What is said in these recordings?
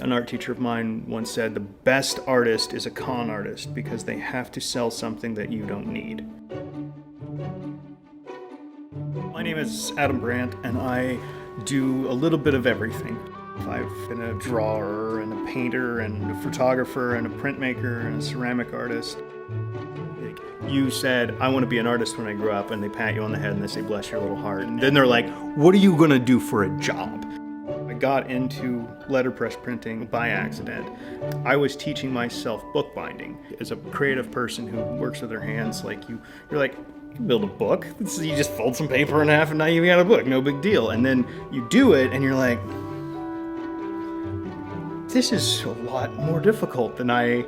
An art teacher of mine once said, the best artist is a con artist because they have to sell something that you don't need. My name is Adam Brandt, and I do a little bit of everything. I've been a drawer and a painter and a photographer and a printmaker and a ceramic artist. You said, I want to be an artist when I grow up, and they pat you on the head and they say, bless your little heart. And then they're like, what are you going to do for a job? I got into letterpress printing by accident. I was teaching myself bookbinding. As a creative person who works with their hands, you're like, you can build a book. You just fold some paper in half and now you've got a book, no big deal. And then you do it and you're like, this is a lot more difficult than I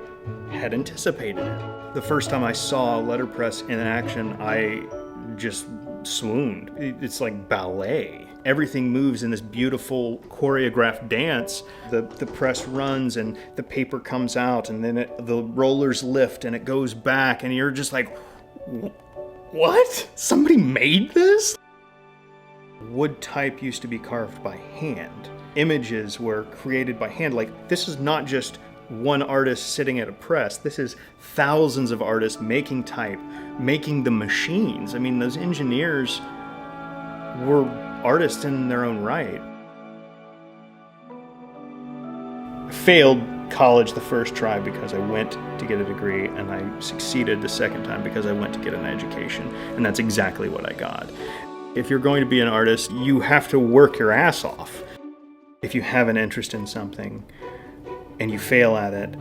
had anticipated it. The first time I saw letterpress in action, I just swooned. It's like ballet. Everything moves in this beautiful choreographed dance. The press runs and the paper comes out, and then the rollers lift and it goes back, and you're just like, what? Somebody made this? Wood type used to be carved by hand. Images were created by hand. Like, this is not just one artist sitting at a press. This is thousands of artists making type, making the machines. I mean, those engineers were artists in their own right. I failed college the first try because I went to get a degree, and I succeeded the second time because I went to get an education, and that's exactly what I got. If you're going to be an artist, you have to work your ass off. If you have an interest in something and you fail at it,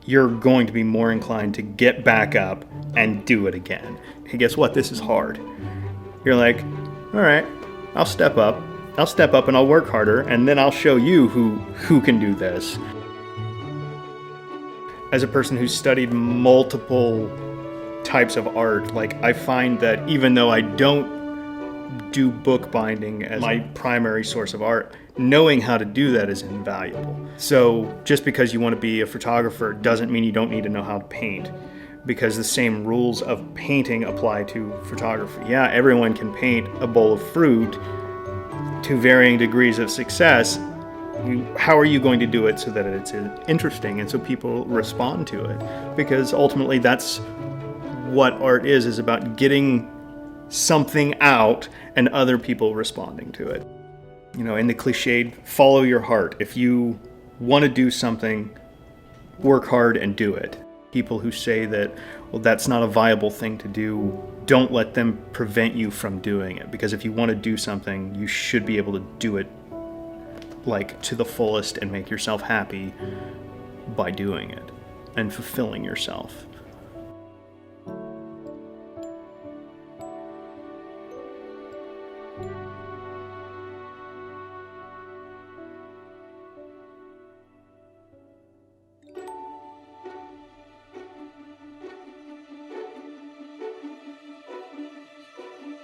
you're going to be more inclined to get back up and do it again. Hey, guess what? This is hard. You're like, all right, I'll step up and I'll work harder, and then I'll show you who can do this. As a person who's studied multiple types of art, I find that even though I don't do bookbinding as my primary source of art, knowing how to do that is invaluable. So just because you want to be a photographer doesn't mean you don't need to know how to paint, because the same rules of painting apply to photography. Yeah, everyone can paint a bowl of fruit to varying degrees of success. How are you going to do it so that it's interesting and so people respond to it? Because ultimately that's what art is about getting something out and other people responding to it. You know, in the cliched, follow your heart. If you want to do something, work hard and do it. People who say that, well, that's not a viable thing to do, don't let them prevent you from doing it. Because if you want to do something, you should be able to do it to the fullest and make yourself happy by doing it and fulfilling yourself.